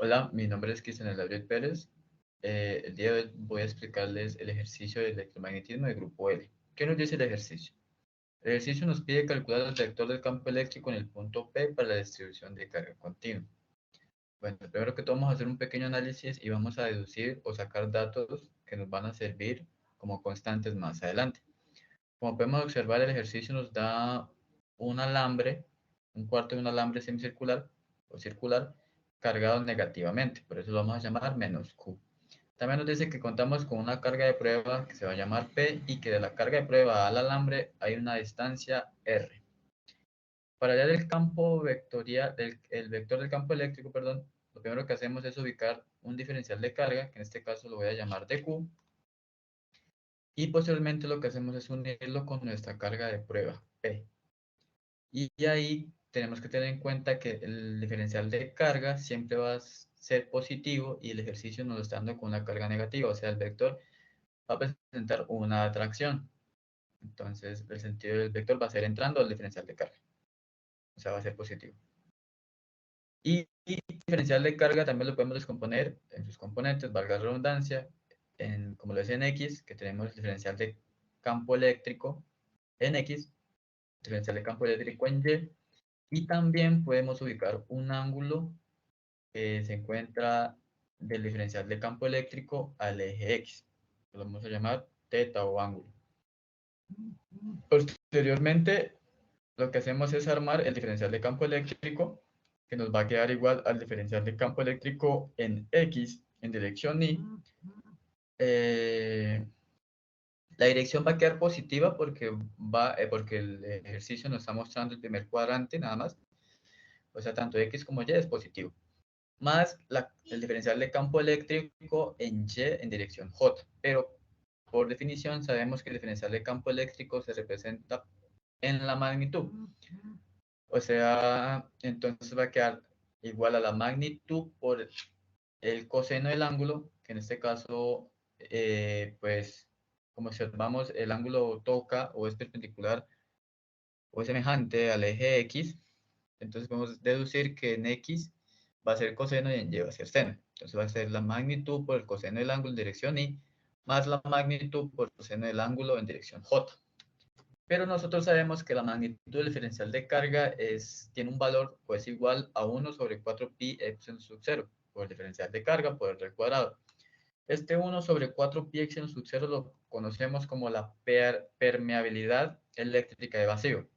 Hola, mi nombre es Cristian Gabriel Pérez. El día de hoy voy a explicarles el ejercicio de electromagnetismo de grupo L. ¿Qué nos dice el ejercicio? El ejercicio nos pide calcular el vector del campo eléctrico en el punto P para la distribución de carga continua. Bueno, primero que todo vamos a hacer un pequeño análisis y vamos a deducir o sacar datos que nos van a servir como constantes más adelante. Como podemos observar, el ejercicio nos da un alambre, un cuarto de un alambre semicircular o circular cargado negativamente, por eso lo vamos a llamar menos Q. También nos dice que contamos con una carga de prueba que se va a llamar P y que de la carga de prueba al alambre hay una distancia R. Para hallar el campo vectorial, el vector del campo eléctrico, perdón, lo primero que hacemos es ubicar un diferencial de carga, que en este caso lo voy a llamar dQ, y posteriormente lo que hacemos es unirlo con nuestra carga de prueba, P. Y ahí tenemos que tener en cuenta que el diferencial de carga siempre va a ser positivo y el ejercicio nos lo está dando con una carga negativa, o sea, el vector va a presentar una atracción. Entonces, el sentido del vector va a ser entrando al diferencial de carga, o sea, va a ser positivo. Y diferencial de carga también lo podemos descomponer en sus componentes, valga la redundancia, como lo es en X, que tenemos el diferencial de campo eléctrico en X, diferencial de campo eléctrico en Y, y también podemos ubicar un ángulo que se encuentra del diferencial de campo eléctrico al eje X. Lo vamos a llamar teta o ángulo. Posteriormente, lo que hacemos es armar el diferencial de campo eléctrico, que nos va a quedar igual al diferencial de campo eléctrico en X, en dirección Y. La dirección va a quedar positiva porque el ejercicio nos está mostrando el primer cuadrante nada más. O sea, tanto X como Y es positivo. Más el diferencial de campo eléctrico en Y en dirección J. Pero por definición sabemos que el diferencial de campo eléctrico se representa en la magnitud. O sea, entonces va a quedar igual a la magnitud por el coseno del ángulo, que en este caso, pues, como observamos, el ángulo toca o es perpendicular o es semejante al eje X. Entonces podemos deducir que en X va a ser coseno y en Y va a ser seno. Entonces va a ser la magnitud por el coseno del ángulo en dirección Y más la magnitud por el coseno del ángulo en dirección J. Pero nosotros sabemos que la magnitud del diferencial de carga tiene un valor pues igual a 1 sobre 4 pi epsilon sub 0 por el diferencial de carga por el r cuadrado. Este 1 sobre 4 pi epsilon sub 0 lo conocemos como la permeabilidad eléctrica de vacío.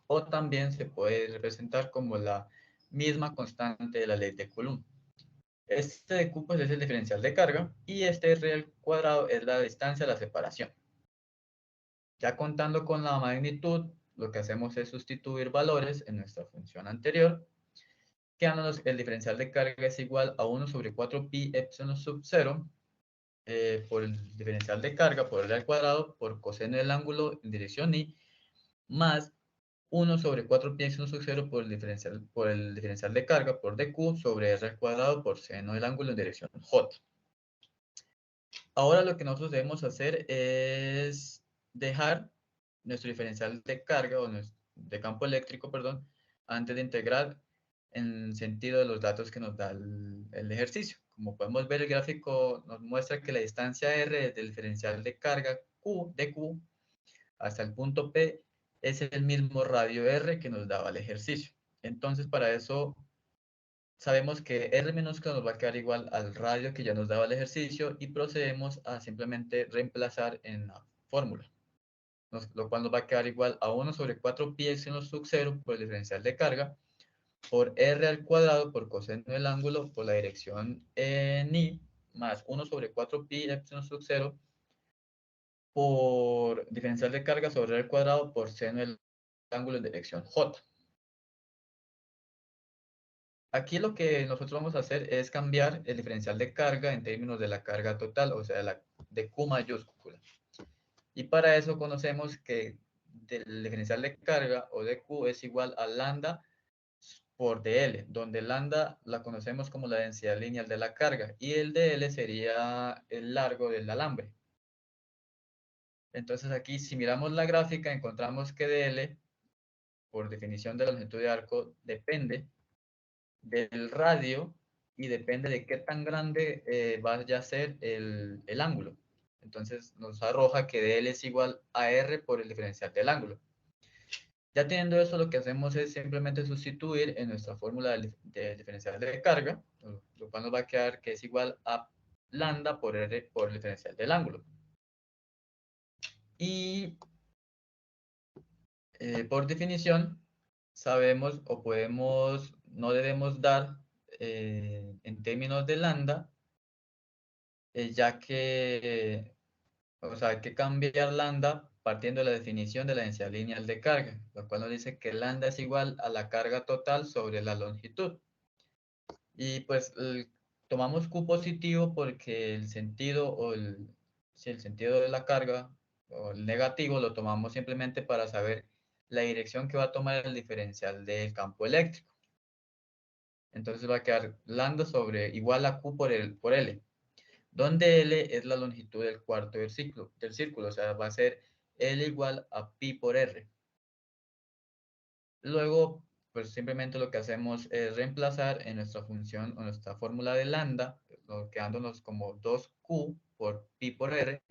O también se puede representar como la misma constante de la ley de Coulomb. Este de Q pues, es el diferencial de carga y este r al cuadrado es la distancia de la separación. Ya contando con la magnitud, lo que hacemos es sustituir valores en nuestra función anterior, quedándonos el diferencial de carga es igual a 1 sobre 4 pi epsilon sub 0 por el diferencial de carga por r al cuadrado por coseno del ángulo en dirección Y más 1 sobre 4 pi epsilon sub 0 por el diferencial de carga por dq sobre r al cuadrado por seno del ángulo en dirección j. Ahora lo que nosotros debemos hacer es dejar nuestro diferencial de carga o de campo eléctrico, perdón, antes de integrar en sentido de los datos que nos da el ejercicio. Como podemos ver, el gráfico nos muestra que la distancia R del diferencial de carga Q, de Q hasta el punto P es el mismo radio R que nos daba el ejercicio. Entonces, para eso sabemos que R minúscula nos va a quedar igual al radio que ya nos daba el ejercicio y procedemos a simplemente reemplazar en la fórmula. Lo cual nos va a quedar igual a 1 sobre 4 pi epsilon sub 0 por el diferencial de carga por r al cuadrado por coseno del ángulo por la dirección en y más 1 sobre 4 pi epsilon sub 0 por diferencial de carga sobre r al cuadrado por seno del ángulo en dirección j. Aquí lo que nosotros vamos a hacer es cambiar el diferencial de carga en términos de la carga total, o sea, de Q mayúscula. Y para eso conocemos que el diferencial de carga o de Q es igual a lambda por dl, donde lambda la conocemos como la densidad lineal de la carga y el dl sería el largo del alambre. Entonces aquí si miramos la gráfica encontramos que dl, por definición de la longitud de arco, depende del radio y depende de qué tan grande vaya a ser el ángulo. Entonces nos arroja que dl es igual a r por el diferencial del ángulo. Ya teniendo eso, lo que hacemos es simplemente sustituir en nuestra fórmula del diferencial de carga, lo cual nos va a quedar que es igual a lambda por r por el diferencial del ángulo. Y por definición, sabemos o podemos, no debemos dar en términos de lambda, ya que, o sea, hay que cambiar lambda partiendo de la definición de la densidad lineal de carga, lo cual nos dice que lambda es igual a la carga total sobre la longitud. Y pues tomamos Q positivo porque el sentido si el sentido de la carga o el negativo lo tomamos simplemente para saber la dirección que va a tomar el diferencial del campo eléctrico. Entonces va a quedar lambda sobre igual a Q por L, donde L es la longitud del cuarto del círculo, o sea, va a ser L igual a pi por R. Luego, pues simplemente lo que hacemos es reemplazar en nuestra función o nuestra fórmula de lambda, quedándonos como 2Q por pi por R,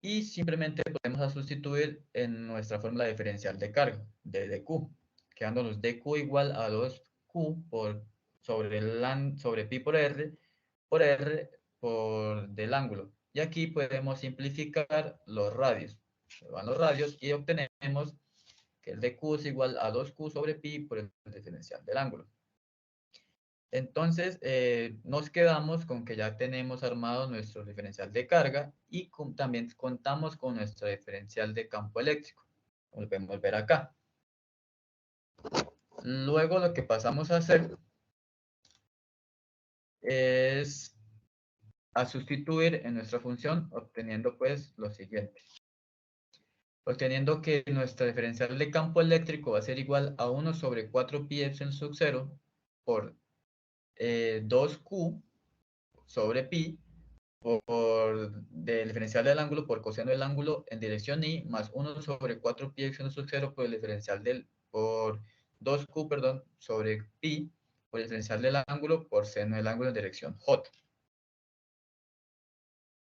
y simplemente podemos sustituir en nuestra fórmula diferencial de carga, de dq, quedándonos dq igual a 2Q sobre pi por R por del ángulo. Y aquí podemos simplificar los radios. Se van los radios y obtenemos que el de Q es igual a 2Q sobre pi por el diferencial del ángulo. Entonces, nos quedamos con que ya tenemos armado nuestro diferencial de carga y también contamos con nuestro diferencial de campo eléctrico, como lo podemos ver acá. Luego lo que pasamos a hacer es a sustituir en nuestra función, obteniendo pues lo siguiente. Obteniendo que nuestra diferencial de campo eléctrico va a ser igual a 1 sobre 4 pi epsilon sub 0 por 2Q sobre pi por del diferencial del ángulo por coseno del ángulo en dirección y más 1 sobre 4 pi epsilon sub 0 por el diferencial por 2Q, perdón, sobre pi por el diferencial del ángulo por seno del ángulo en dirección J.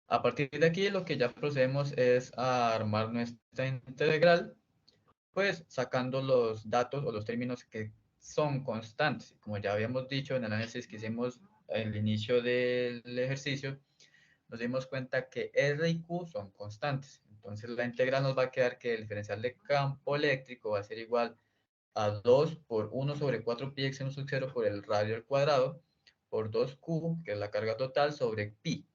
A partir de aquí lo que ya procedemos es a armar nuestra integral, pues sacando los datos o los términos que son constantes. Como ya habíamos dicho en el análisis que hicimos al inicio del ejercicio, nos dimos cuenta que R y Q son constantes. Entonces la integral nos va a quedar que el diferencial de campo eléctrico va a ser igual a 2 por 1 sobre 4 pi x sub 0 por el radio al cuadrado por 2Q, que es la carga total, sobre pi.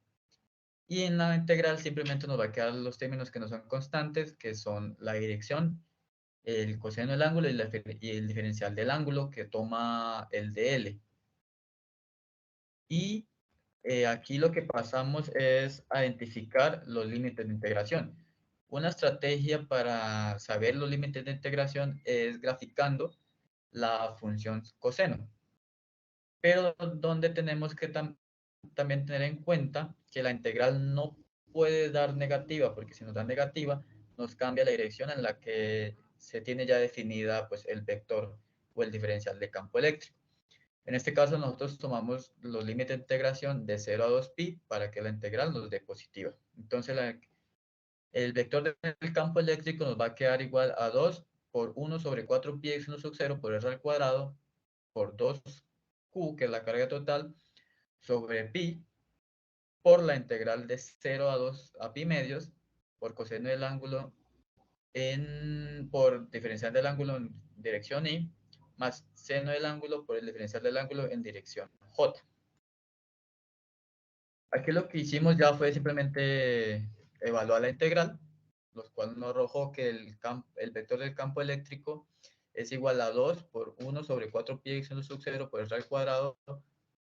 Y en la integral simplemente nos va a quedar los términos que no son constantes, que son la dirección, el coseno del ángulo y el diferencial del ángulo que toma el de L. Y aquí lo que pasamos es a identificar los límites de integración. Una estrategia para saber los límites de integración es graficando la función coseno. Pero donde tenemos que también tener en cuenta que la integral no puede dar negativa, porque si nos da negativa, nos cambia la dirección en la que se tiene ya definida pues, el vector o el diferencial de campo eléctrico. En este caso, nosotros tomamos los límites de integración de 0 a 2pi para que la integral nos dé positiva. Entonces, el vector del campo eléctrico nos va a quedar igual a 2 por 1 sobre 4 pi x 1 sub 0 por r al cuadrado por 2q, que es la carga total, sobre pi por la integral de 0 a 2 a pi medios por coseno del ángulo por diferencial del ángulo en dirección y más seno del ángulo por el diferencial del ángulo en dirección j. Aquí lo que hicimos ya fue simplemente evaluar la integral, lo cual nos arrojó que el vector del campo eléctrico es igual a 2 por 1 sobre 4 pi x sub 0 por r al cuadrado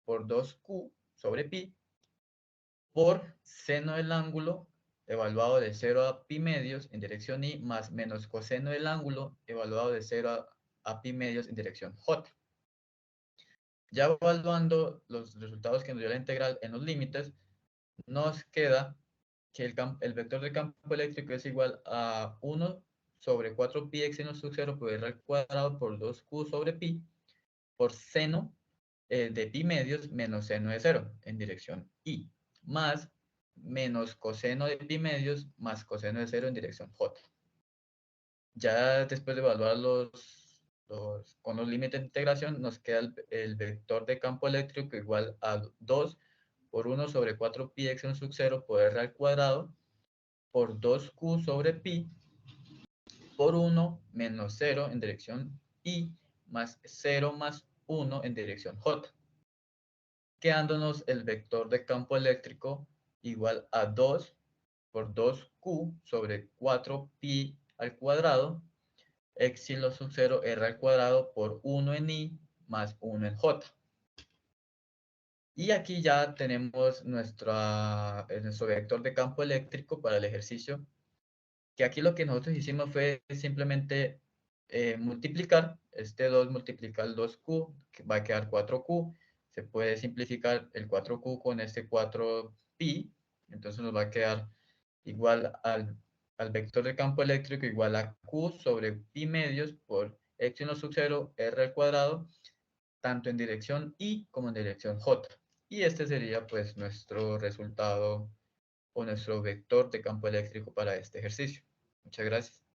por 2q sobre pi por seno del ángulo evaluado de 0 a pi medios en dirección y más menos coseno del ángulo evaluado de 0 a pi medios en dirección j. Ya evaluando los resultados que nos dio la integral en los límites, nos queda que el vector del campo eléctrico es igual a 1 sobre 4 pi x seno sub 0 por r al cuadrado por 2q sobre pi por seno de pi medios menos seno de 0 en dirección y, más menos coseno de pi medios más coseno de 0 en dirección j. Ya después de evaluar con los límites de integración, nos queda el vector de campo eléctrico igual a 2 por 1 sobre 4 pi x sub 0 por r al cuadrado por 2q sobre pi por 1 menos 0 en dirección y más 0 más 1 en dirección j, quedándonos el vector de campo eléctrico igual a 2 por 2q sobre 4 pi al cuadrado epsilon sub 0 r al cuadrado por 1 en i más 1 en j. Y aquí ya tenemos nuestro vector de campo eléctrico para el ejercicio, que aquí lo que nosotros hicimos fue simplemente multiplicar, este 2 multiplica el 2q, que va a quedar 4q, se puede simplificar el 4q con este 4pi, entonces nos va a quedar igual al vector de campo eléctrico igual a q sobre pi medios por epsilon sub 0 r al cuadrado, tanto en dirección y como en dirección j. Y este sería pues nuestro resultado o nuestro vector de campo eléctrico para este ejercicio. Muchas gracias.